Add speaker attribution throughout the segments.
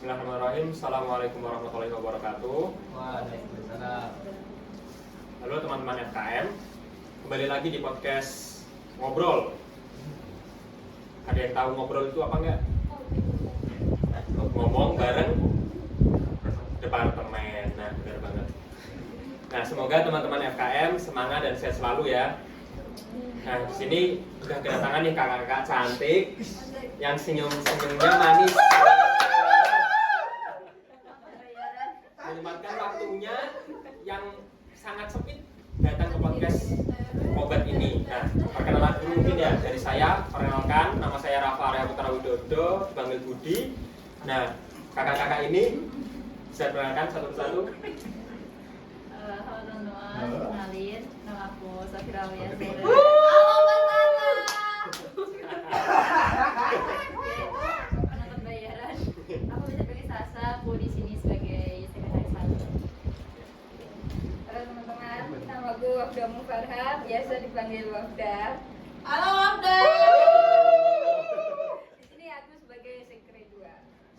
Speaker 1: Bismillahirrahmanirrahim. Assalamualaikum warahmatullahi wabarakatuh.
Speaker 2: Waalaikumsalam.
Speaker 1: Halo teman-teman FKM, kembali lagi di podcast Ngobrol. Ada yang tahu ngobrol itu apa enggak? Ngomong bareng departemen. Nah, benar banget. Nah, semoga teman-teman FKM semangat dan sehat selalu ya. Nah, di sini udah kedatangan nih kakak-kakak cantik yang senyum-senyumnya manis. Menyempatkan waktunya yang sangat sempit datang ke podcast obat ini. Nah, perkenalan dulu mungkin ya dari saya. Perkenalkan, nama saya Rafa Arya Putra Widodo, dipanggil Budi. Nah, kakak-kakak ini bisa perkenalkan satu persatu.
Speaker 3: Halo teman-teman, kenalin, nama aku Safira Wiyah. Penonton bayaran, aku bisa pilih Sasa, aku di sini sebagai sekretaris satu.
Speaker 4: Halo teman-teman, nama gue Wafda Mufarha, biasa dipanggil Wafda.
Speaker 3: Halo Wafda.
Speaker 4: Di sini aku sebagai sekre 2.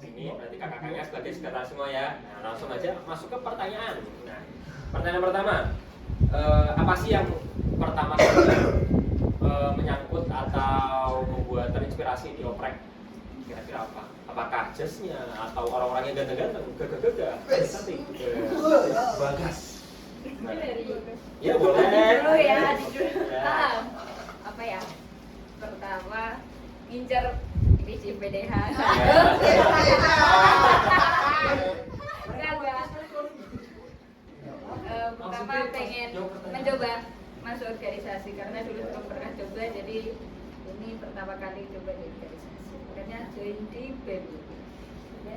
Speaker 1: Sini berarti kakak-kakaknya sebagai sekretaris semua ya. Nah, langsung aja masuk ke pertanyaan. Nah, pertanyaan pertama, apa sih yang pertama kali menyangkut atau membuat terinspirasi di oprek? Kira-kira apa? Apakah jazznya atau orang-orang yang ganteng-ganteng, gagah-gagah, cantik?
Speaker 2: Bagas.
Speaker 1: Nah,
Speaker 3: Dari
Speaker 1: ya boleh.
Speaker 3: dulu ya, jujur.
Speaker 1: Ya.
Speaker 4: Apa ya? Pertama, ngincer divisi PDH. Enggak. Pertama pengen mencoba masuk organisasi karena dulu belum pernah coba, jadi ini pertama kali coba di organisasi. Makanya join di BEM. Ya,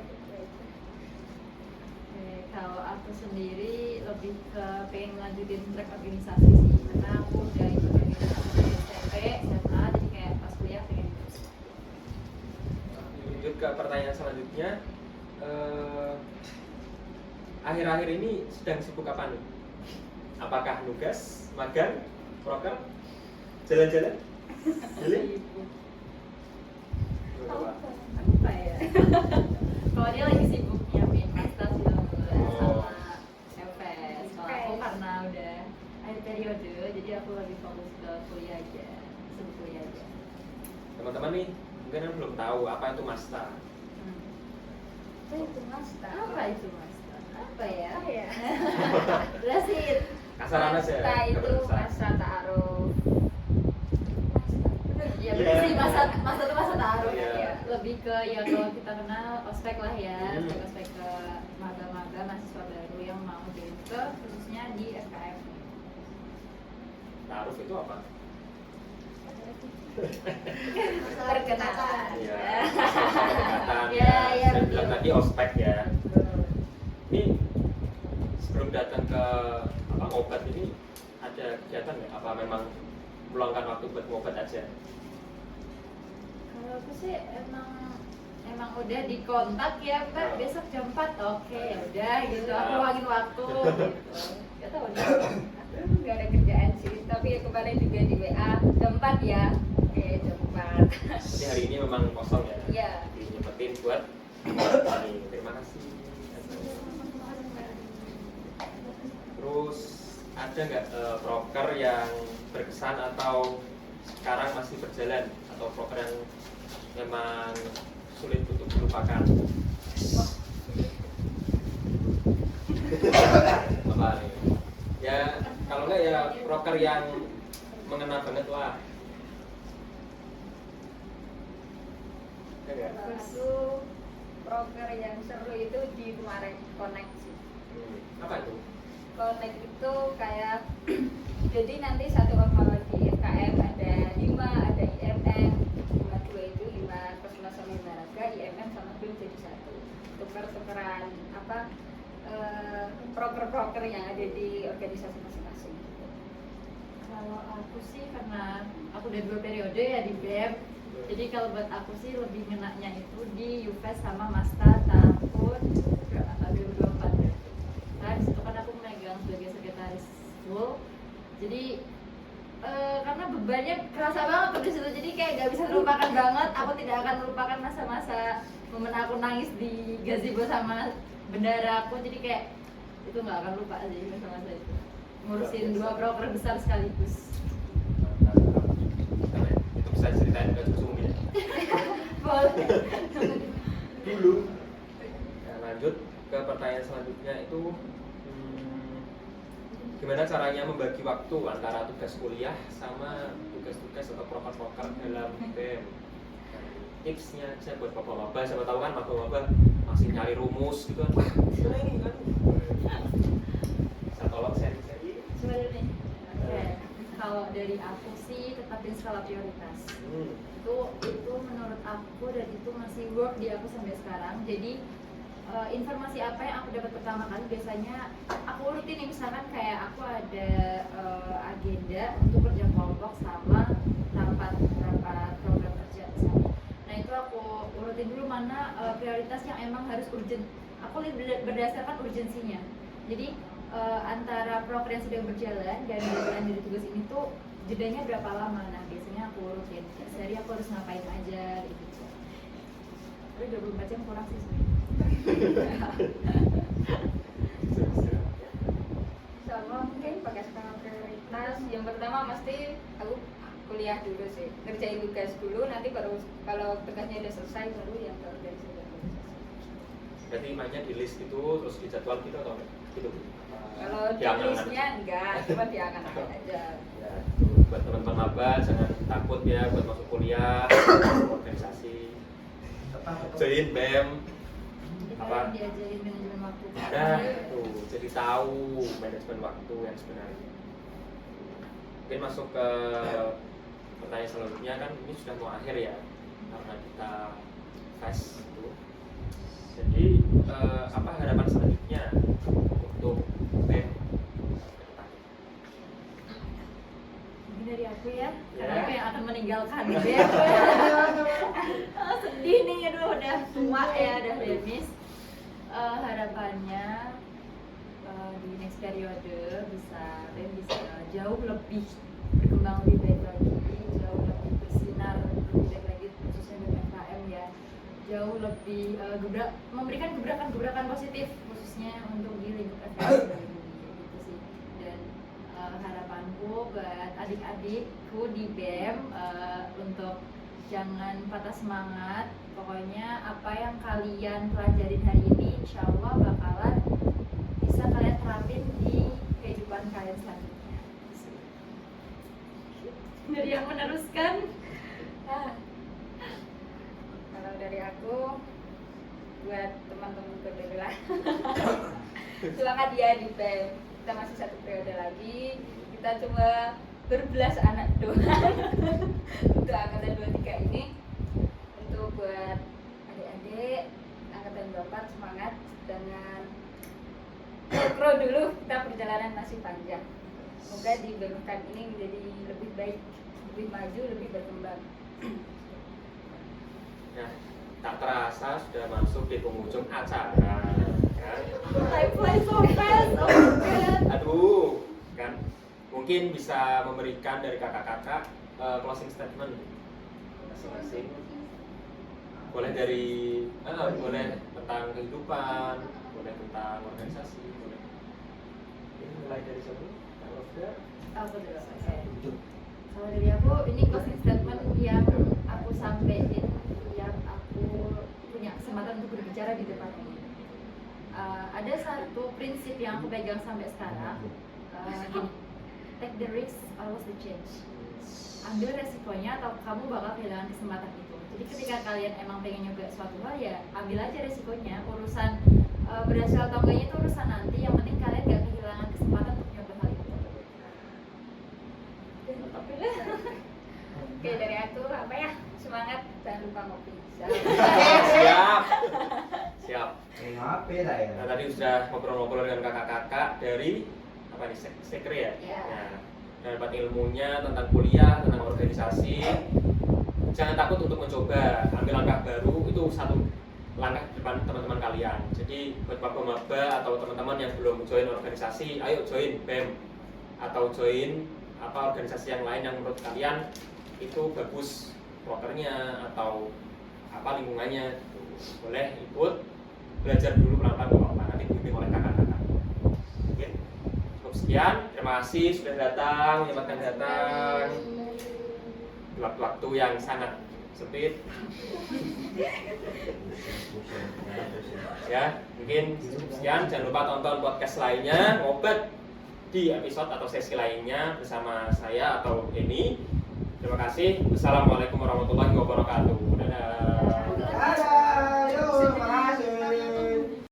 Speaker 3: Kalau aku sendiri lebih ke pengen ngelanjutin track organisasi sih, karena aku udah ikut organisasi dari SMP, SMA, jadi kayak pas kuliah pengen ikut.
Speaker 1: Lanjut ke pertanyaan selanjutnya. Akhir-akhir ini sedang sibuk apa nih? Apakah nugas, magang, proker, jalan-jalan? Healing?
Speaker 3: Apa ya? Kalau dia lagi sibuk nyiapin master film sama LPS. Kalau aku karena udah akhir periode, jadi aku lebih fokus ke kuliah aja, sibuk kuliah aja.
Speaker 1: Teman-teman nih, mungkin yang belum tahu apa itu Masta.
Speaker 4: itu master.
Speaker 3: Apa itu master? Apa ya?
Speaker 4: Apa ya?
Speaker 3: Jelasin.
Speaker 1: Kasaran aja.
Speaker 4: Masta itu
Speaker 1: Kebetulan.
Speaker 4: masa ta'aruf.
Speaker 3: Ya
Speaker 1: Iya.
Speaker 3: bener sih, masa itu masa taruh
Speaker 1: Iya.
Speaker 3: ya. Lebih ke ya kalau kita kenal ospek lah ya,
Speaker 1: Hmm.
Speaker 3: ospek ke maga-maga mahasiswa baru yang mau join ke khususnya di FKM.
Speaker 1: Taruh itu apa?
Speaker 4: Perkenalan.
Speaker 1: Iya.
Speaker 4: Ya.
Speaker 1: Pendekatan.
Speaker 3: Iya, iya,
Speaker 1: Saya
Speaker 3: betul.
Speaker 1: bilang tadi ospek ya. Ini sebelum datang ke obat ini ada kegiatan nggak? Apa memang meluangkan waktu buat ngobat aja?
Speaker 3: Kalau aku sih emang udah dikontak ya Mbak, besok jam 4, oke ya udah gitu, aku luangin waktu gitu. Gak tau deh.
Speaker 4: Nggak ada kerjaan sih, tapi kemarin juga di WA jam 4 ya. Oke, jam 4.
Speaker 1: Jadi hari ini memang kosong ya?
Speaker 4: Iya.
Speaker 1: Nyempetin buat ini. Terima kasih. Terus ada nggak proker yang berkesan atau sekarang masih berjalan, atau proker yang memang sulit untuk dilupakan? Apa nih? Ya kalau nggak ya proker yang mengena banget lah. Ya nggak?
Speaker 4: Aku proker yang seru itu di kemarin Connect sih.
Speaker 1: Apa itu?
Speaker 4: Connect itu kayak jadi nanti satu ormawa di FKM ada 5, ada IMM, 2 itu 5 Kosmas sama Olahraga, IMM sama BEM jadi 1. Tuker-tukeran apa proker-proker yang ada di organisasi masing-masing.
Speaker 3: Kalau aku sih karena aku udah 2 periode ya di BEM, jadi kalau buat aku sih lebih ngenaknya itu di UFES sama Masta tahun 2024. Nah disitu kan aku memegang sebagai sekretaris full, jadi Karena bebannya kerasa banget tuh di situ, jadi kayak nggak bisa terlupakan banget. Aku tidak akan melupakan masa-masa momen aku nangis di gazebo sama bendara aku, jadi kayak itu nggak akan lupa aja masa-masa itu. Ngurusin 2 proker besar sekaligus.
Speaker 1: Itu bisa ceritain ke Susu mungkin.
Speaker 3: Boleh.
Speaker 1: Dulu. Nah, lanjut ke pertanyaan selanjutnya itu gimana caranya membagi waktu antara tugas kuliah sama tugas-tugas atau proker-proker dalam BEM. Tipsnya aja buat bapak-bapak, siapa tahu kan bapak-bapak masih nyari rumus gitu kan. Wah, ini kan. Bisa tolong seri-seri.
Speaker 3: Sebenarnya oke. Kalau dari aku sih tetapin skala prioritas. Itu menurut aku dan itu masih work di aku sampai sekarang. Jadi informasi apa yang aku dapat pertama kali biasanya aku urutin nih, misalkan kayak aku ada agenda untuk kerja kelompok sama rapat program kerja misalnya. Nah itu aku urutin dulu mana prioritas yang emang harus urgent. Aku lihat berdasarkan urgensinya. Jadi antara program yang sedang berjalan dan deadline dari tugas ini tuh jedanya berapa lama. Nah biasanya aku urutin sehari aku harus ngapain aja gitu. Tapi 24 jam kurang sih sebenarnya.
Speaker 4: Sama mungkin pakai skala prioritas. Yang pertama mesti aku kuliah dulu sih, ngerjain tugas dulu, nanti baru kalau tugasnya udah selesai baru yang ke organisasi.
Speaker 1: Berarti mainnya di list itu terus di jadwal gitu atau gitu?
Speaker 4: Kalau di
Speaker 1: Diangan-angan.
Speaker 4: listnya enggak, cuma diangan-angan aja.
Speaker 1: Ya, buat teman-teman maba jangan takut ya buat masuk kuliah, organisasi, join BEM. Apa?
Speaker 3: Diajarin manajemen waktu.
Speaker 1: Nah, tuh jadi tahu manajemen waktu yang sebenarnya. Mungkin masuk ke pertanyaan selanjutnya, kan ini sudah mau akhir ya karena kita fast itu. Jadi apa harapan selanjutnya untuk BEM?
Speaker 3: Ini dari aku ya,
Speaker 1: Ya.
Speaker 3: karena aku yang akan meninggalkan gitu ya. Sedih nih, aduh udah tua ya, udah demis. Harapannya di next periode bisa jauh lebih berkembang lebih baik lagi, jauh lebih bersinar lebih baik lagi khususnya di UMKM ya, jauh lebih memberikan gebrakan positif khususnya untuk di lingkup FKM gitu sih. Dan harapanku buat adik-adikku di BEM untuk jangan patah semangat. Pokoknya apa yang kalian pelajarin hari ini insya Allah bakalan bisa kalian terapin di kehidupan kalian selanjutnya. Dari yang meneruskan,
Speaker 4: Kalau dari aku buat teman-teman kedua semangat ya di BEM. Kita masih 1 periode lagi, kita cuma berbelas anak doang untuk angkatan 23 ini. Untuk buat adik-adik angkatan 24 semangat, dengan mikro dulu, kita perjalanan masih panjang. Semoga di BEM ini menjadi lebih baik, lebih maju, lebih berkembang.
Speaker 1: Nah, tak terasa sudah masuk di penghujung acara. Kan?
Speaker 3: I play so fast, oh my god.
Speaker 1: Aduh, kan? Mungkin bisa memberikan dari kakak-kakak closing statement masing-masing. Boleh dari, boleh tentang kehidupan, boleh tentang organisasi, boleh. Ini mulai dari siapa? Kalau sudah,
Speaker 3: Aku dulu, oke. Kalau dari aku, ini closing statement yang aku sampaikan, yang aku punya kesempatan untuk berbicara di depan ini. Ada satu prinsip yang aku pegang sampai sekarang, gini, take the risk, always the change. Ambil resikonya atau kamu bakal kehilangan kesempatan itu. Jadi ketika kalian emang pengen nyoba suatu hal ya ambil aja resikonya. Urusan berhasil atau enggaknya itu urusan nanti. Yang penting kalian gak kehilangan kesempatan untuk nyoba hal itu.
Speaker 4: Oke, dari aku apa ya? Semangat, jangan lupa ngopi.
Speaker 1: siap, siap.
Speaker 2: Ngapain lah ya?
Speaker 1: Nah, tadi sudah ngobrol-ngobrol dengan kakak-kakak dari apa nih, sekre ya?
Speaker 4: Iya.
Speaker 1: Nah, dapat ilmunya tentang kuliah, tentang organisasi. Jangan takut untuk mencoba, ambil langkah baru, itu satu langkah depan teman-teman kalian. Jadi buat bapak maba atau teman-teman yang belum join organisasi, ayo join BEM atau join apa organisasi yang lain yang menurut kalian itu bagus prokernya atau apa lingkungannya, boleh ikut belajar dulu pelan-pelan, nggak apa-apa, nanti dibimbing oleh kakak-kakak. Oke, cukup sekian, terima kasih sudah datang, menyempatkan datang di waktu-waktu yang sangat sempit. Ya, mungkin cukup sekian. Jangan lupa tonton podcast lainnya, ngobat di episode atau sesi lainnya bersama saya atau Eni. Terima kasih. Wassalamualaikum warahmatullahi wabarakatuh. Dadah.
Speaker 2: Dadah, yuk,